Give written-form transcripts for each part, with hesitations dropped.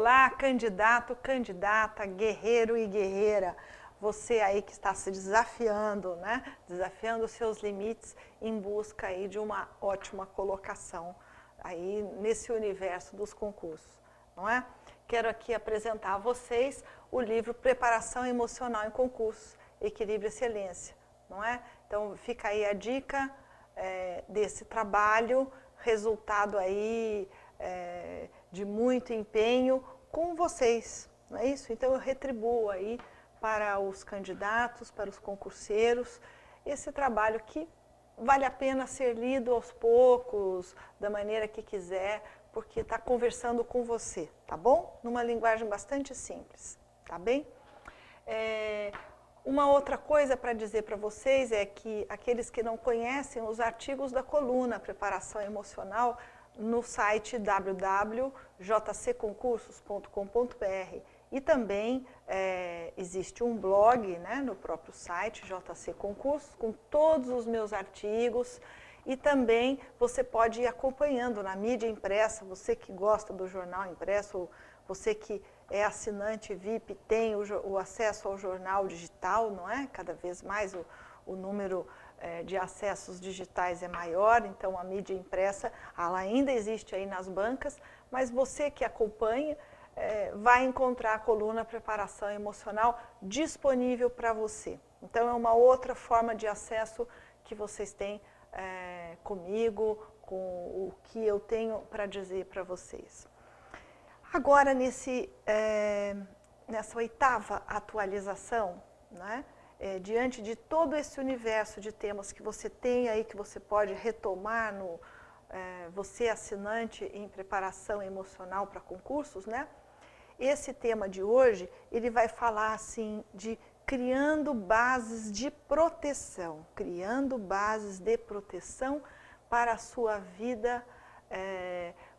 Olá, candidato, candidata, guerreiro e guerreira. Você aí que está se desafiando, né? Desafiando os seus limites em busca aí de uma ótima colocação aí nesse universo dos concursos, não é? Quero aqui apresentar a vocês o livro Preparação Emocional em Concursos, Equilíbrio e Excelência, não é? Então fica aí a dica desse trabalho, resultado aí de muito empenho com vocês, não é isso? Então eu retribuo aí para os candidatos, para os concurseiros, esse trabalho que vale a pena ser lido aos poucos, da maneira que quiser, porque está conversando com você, tá bom? Numa linguagem bastante simples, tá bem? Uma outra coisa para dizer para vocês é que aqueles que não conhecem os artigos da coluna Preparação Emocional no site www.jcconcursos.com.br e também existe um blog, né, no próprio site JC Concursos com todos os meus artigos e também você pode ir acompanhando na mídia impressa, você que gosta do jornal impresso, você que é assinante VIP, tem o acesso ao jornal digital, não é? Cada vez mais o número de acessos digitais é maior, então a mídia impressa ela ainda existe aí nas bancas, mas você que acompanha vai encontrar a coluna Preparação Emocional disponível para você. Então é uma outra forma de acesso que vocês têm comigo, com o que eu tenho para dizer para vocês. Agora, nessa oitava atualização, né, diante de todo esse universo de temas que você tem aí, que você pode retomar no você assinante em preparação emocional para concursos, né? Esse tema de hoje, ele vai falar assim de criando bases de proteção, para a sua vida,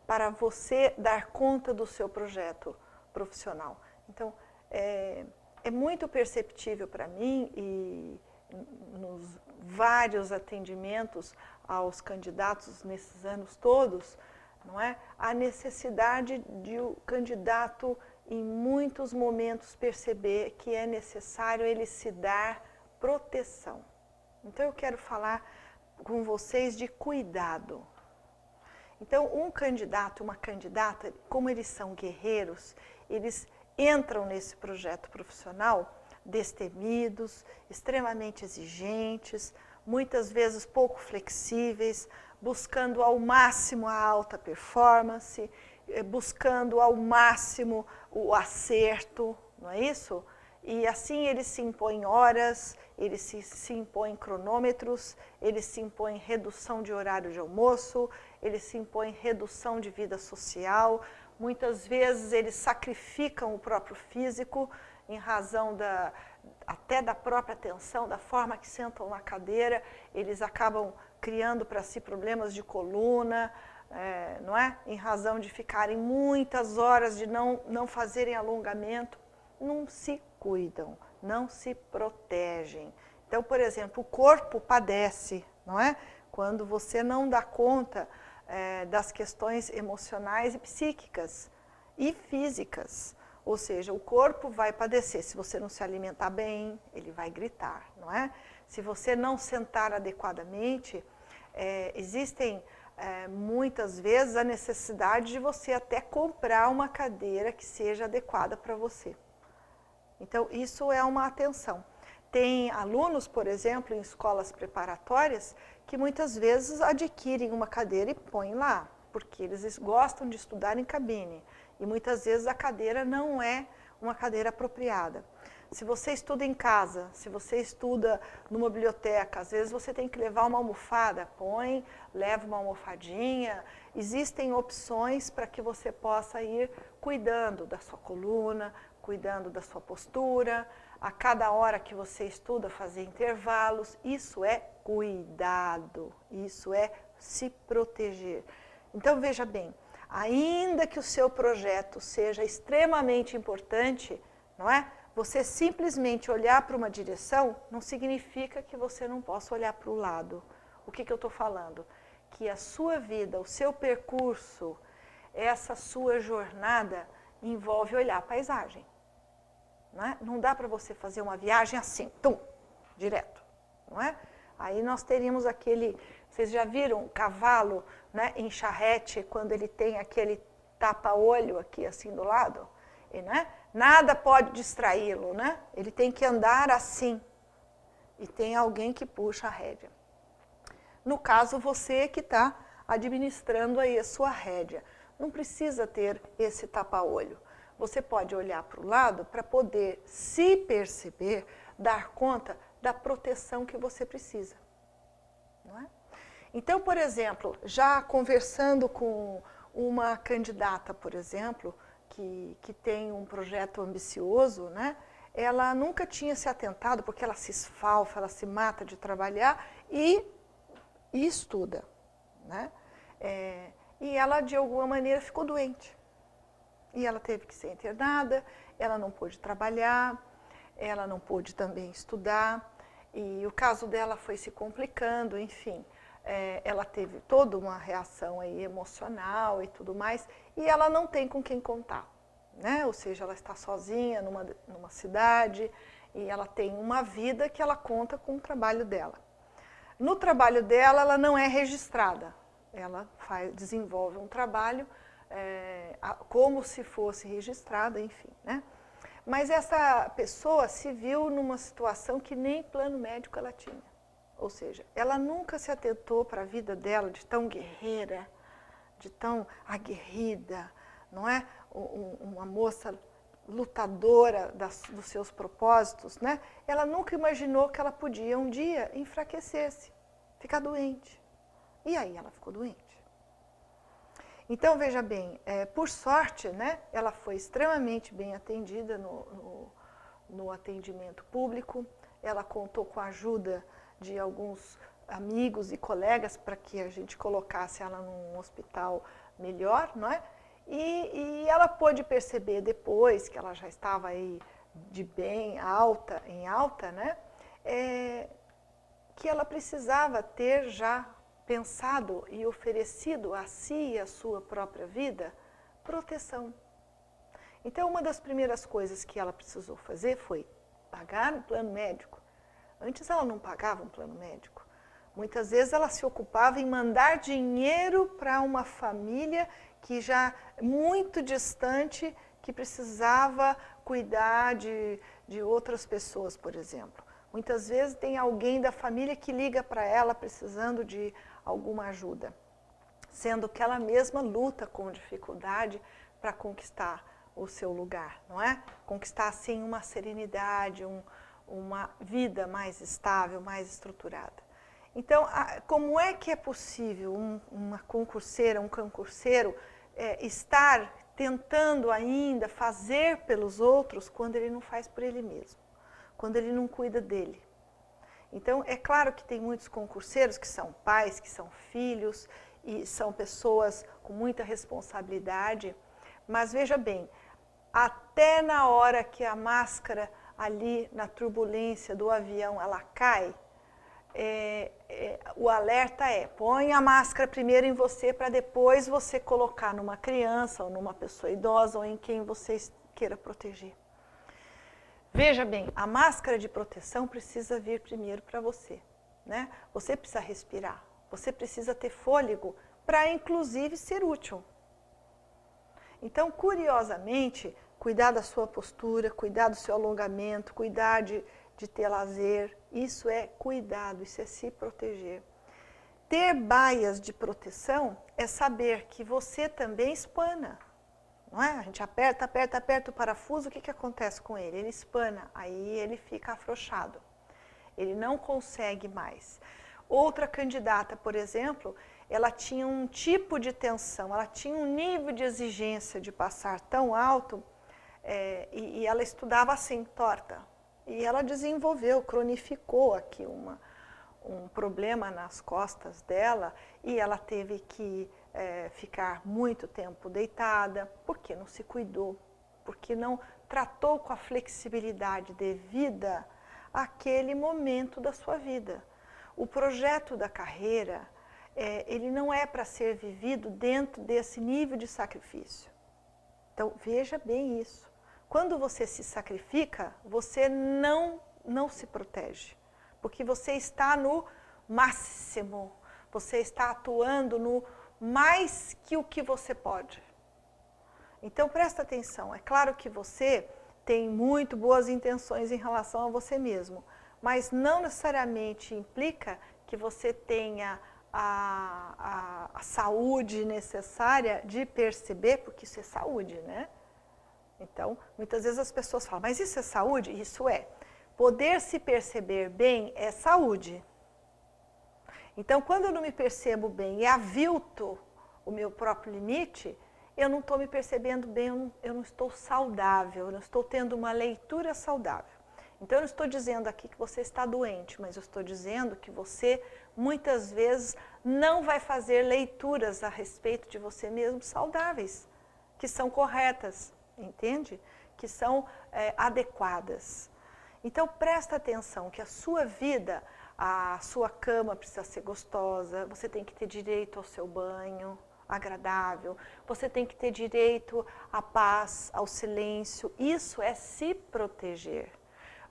para você dar conta do seu projeto profissional. Então, é muito perceptível para mim e nos vários atendimentos aos candidatos nesses anos todos, não é? A necessidade de o candidato em muitos momentos perceber que é necessário ele se dar proteção. Então eu quero falar com vocês de cuidado. Então um candidato, uma candidata, como eles são guerreiros, eles entram nesse projeto profissional destemidos, extremamente exigentes, muitas vezes pouco flexíveis, buscando ao máximo a alta performance, buscando ao máximo o acerto, não é isso? E assim eles se impõem horas, eles se impõem cronômetros, eles se impõem redução de horário de almoço, eles se impõem redução de vida social, muitas vezes eles sacrificam o próprio físico em razão até da própria tensão, da forma que sentam na cadeira, eles acabam criando para si problemas de coluna, não é? Em razão de ficarem muitas horas, de não fazerem alongamento, não se cuidam, não se protegem. Então, por exemplo, o corpo padece, não é? Quando você não dá conta das questões emocionais e psíquicas e físicas. Ou seja, o corpo vai padecer. Se você não se alimentar bem, ele vai gritar, não é? Se você não sentar adequadamente, existem muitas vezes a necessidade de você até comprar uma cadeira que seja adequada para você. Então, isso é uma atenção. Tem alunos, por exemplo, em escolas preparatórias, que muitas vezes adquirem uma cadeira e põem lá, porque eles gostam de estudar em cabine. E muitas vezes a cadeira não é uma cadeira apropriada. Se você estuda em casa, se você estuda numa biblioteca, às vezes você tem que levar uma almofada, leva uma almofadinha. Existem opções para que você possa ir cuidando da sua coluna, cuidando da sua postura, a cada hora que você estuda fazer intervalos. Isso é cuidado, isso é se proteger. Então veja bem, ainda que o seu projeto seja extremamente importante, não é? Você simplesmente olhar para uma direção não significa que você não possa olhar para o lado. O que eu estou falando? Que a sua vida, o seu percurso, essa sua jornada, envolve olhar a paisagem. Não é? Não dá para você fazer uma viagem assim, tum, direto. Não é? Aí nós teríamos aquele... Vocês já viram um cavalo, né, em charrete, quando ele tem aquele tapa-olho aqui assim do lado? E, né, nada pode distraí-lo, né? Ele tem que andar assim. E tem alguém que puxa a rédea. No caso, você que está administrando aí a sua rédea. Não precisa ter esse tapa-olho. Você pode olhar para o lado para poder se perceber, dar conta da proteção que você precisa. Não é? Então, por exemplo, já conversando com uma candidata, por exemplo, que tem um projeto ambicioso, né? Ela nunca tinha se atentado, porque ela se esfalfa, ela se mata de trabalhar e estuda. Né? E ela, de alguma maneira, ficou doente. E ela teve que ser internada, ela não pôde trabalhar, ela não pôde também estudar, e o caso dela foi se complicando, enfim. Ela teve toda uma reação aí emocional e tudo mais, e ela não tem com quem contar. Né? Ou seja, ela está sozinha numa cidade, e ela tem uma vida que ela conta com o trabalho dela. No trabalho dela, ela não é registrada. Ela desenvolve um trabalho como se fosse registrada, enfim. Né? Mas essa pessoa se viu numa situação que nem plano médico ela tinha. Ou seja, ela nunca se atentou para a vida dela de tão guerreira, de tão aguerrida, não é? Uma moça lutadora dos seus propósitos, né? Ela nunca imaginou que ela podia um dia enfraquecer-se, ficar doente. E aí ela ficou doente. Então, veja bem, por sorte, né, ela foi extremamente bem atendida no atendimento público, ela contou com a ajuda de alguns amigos e colegas para que a gente colocasse ela num hospital melhor, não é? E ela pôde perceber depois que ela já estava aí de bem em alta, né? Que ela precisava ter já pensado e oferecido a si e a sua própria vida proteção. Então, uma das primeiras coisas que ela precisou fazer foi pagar um plano médico. Antes ela não pagava um plano médico. Muitas vezes ela se ocupava em mandar dinheiro para uma família que já muito distante, que precisava cuidar de outras pessoas, por exemplo. Muitas vezes tem alguém da família que liga para ela precisando de alguma ajuda, sendo que ela mesma luta com dificuldade para conquistar o seu lugar, não é? Conquistar, assim, uma serenidade, uma vida mais estável, mais estruturada. Então, como é que é possível uma concurseira, um concurseiro, estar tentando ainda fazer pelos outros quando ele não faz por ele mesmo, quando ele não cuida dele? Então, é claro que tem muitos concurseiros que são pais, que são filhos, e são pessoas com muita responsabilidade, mas veja bem, até na hora que a máscara ali na turbulência do avião ela cai, o alerta põe a máscara primeiro em você para depois você colocar numa criança ou numa pessoa idosa ou em quem você queira proteger. Veja bem, a máscara de proteção precisa vir primeiro para você, né? Você precisa respirar, você precisa ter fôlego para, inclusive, ser útil. Então, curiosamente, cuidar da sua postura, cuidar do seu alongamento, cuidar de ter lazer, isso é cuidado, isso é se proteger. Ter baias de proteção é saber que você também espana. Não é? A gente aperta o parafuso, o que acontece com ele? Ele espana, aí ele fica afrouxado. Ele não consegue mais. Outra candidata, por exemplo, ela tinha um tipo de tensão, ela tinha um nível de exigência de passar tão alto, e ela estudava assim, torta. E ela desenvolveu, cronificou aqui um problema nas costas dela, e ela teve que ficar muito tempo deitada, porque não se cuidou, porque não tratou com a flexibilidade devida àquele momento da sua vida. O projeto da carreira, ele não é para ser vivido dentro desse nível de sacrifício. Então, veja bem isso. Quando você se sacrifica, você não se protege, porque você está no máximo, você está atuando no mais que o que você pode. Então, presta atenção, é claro que você tem muito boas intenções em relação a você mesmo, mas não necessariamente implica que você tenha a saúde necessária de perceber, porque isso é saúde, né? Então, muitas vezes as pessoas falam, mas isso é saúde? Isso é. Poder se perceber bem é saúde. Então, quando eu não me percebo bem e avilto o meu próprio limite, eu não estou me percebendo bem, eu não estou saudável, eu não estou tendo uma leitura saudável. Então, eu não estou dizendo aqui que você está doente, mas eu estou dizendo que você, muitas vezes, não vai fazer leituras a respeito de você mesmo saudáveis, que são corretas, entende? Que são adequadas. Então, presta atenção que a sua vida, a sua cama precisa ser gostosa, você tem que ter direito ao seu banho agradável, você tem que ter direito à paz, ao silêncio, isso é se proteger.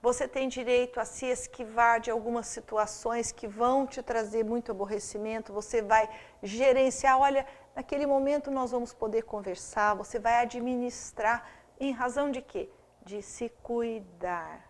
Você tem direito a se esquivar de algumas situações que vão te trazer muito aborrecimento, você vai gerenciar, olha, naquele momento nós vamos poder conversar, você vai administrar, em razão de quê? De se cuidar.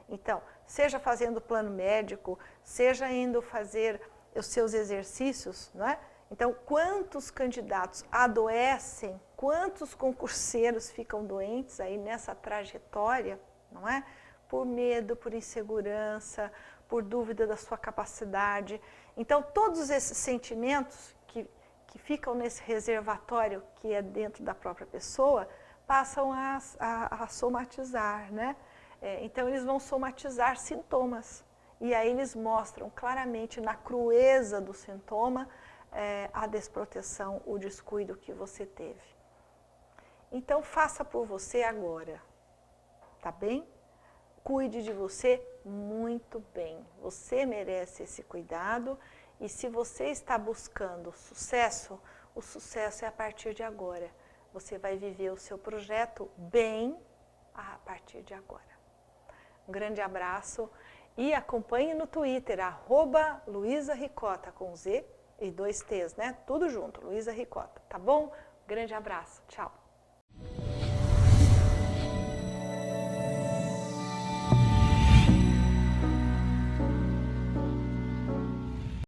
Então, seja fazendo plano médico, seja indo fazer os seus exercícios, não é? Então, quantos candidatos adoecem, quantos concurseiros ficam doentes aí nessa trajetória, não é? Por medo, por insegurança, por dúvida da sua capacidade. Então, todos esses sentimentos que ficam nesse reservatório que é dentro da própria pessoa, passam a somatizar, né? Então, eles vão somatizar sintomas. E aí eles mostram claramente na crueza do sintoma a desproteção, o descuido que você teve. Então, faça por você agora, tá bem? Cuide de você muito bem. Você merece esse cuidado e se você está buscando sucesso, o sucesso é a partir de agora. Você vai viver o seu projeto bem a partir de agora. Um grande abraço e acompanhe no Twitter, @LuizaRicota, com Z e 2 T's, né? Tudo junto, Luiza Ricota, tá bom? Grande abraço, tchau.